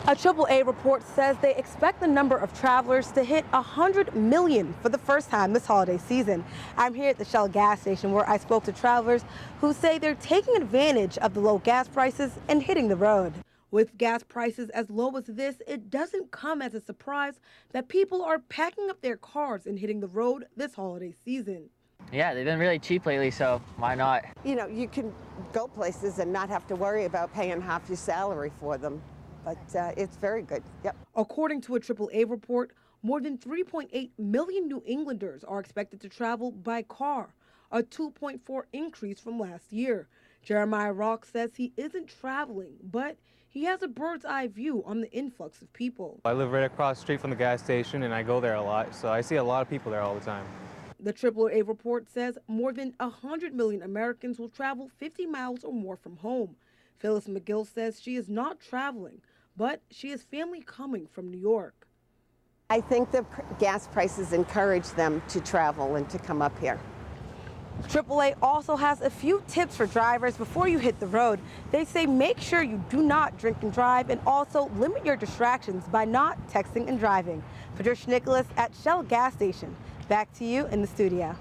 A AAA report says they expect the number of travelers to hit 100 million for the first time this holiday season. I'm here at the Shell gas station where I spoke to travelers who say they're taking advantage of the low gas prices and hitting the road. With gas prices as low as this, it doesn't come as a surprise that people are packing up their cars and hitting the road this holiday season. Yeah, they've been really cheap lately, so why not? You know, you can go places and not have to worry about paying half your salary for them. But it's very good. Yep. According to a AAA report, more than 3.8 million New Englanders are expected to travel by car, a 2.4 increase from last year. Jeremiah Rock says he isn't traveling, but he has a bird's eye view on the influx of people. I live right across the street from the gas station and I go there a lot, so I see a lot of people there all the time. The AAA report says more than 100 million Americans will travel 50 miles or more from home. Phyllis McGill says she is not traveling, but she has family coming from New York. I think the gas prices encourage them to travel and to come up here. AAA also has a few tips for drivers before you hit the road. They say make sure you do not drink and drive and also limit your distractions by not texting and driving. Patricia Nicholas at Shell gas station. Back to you in the studio.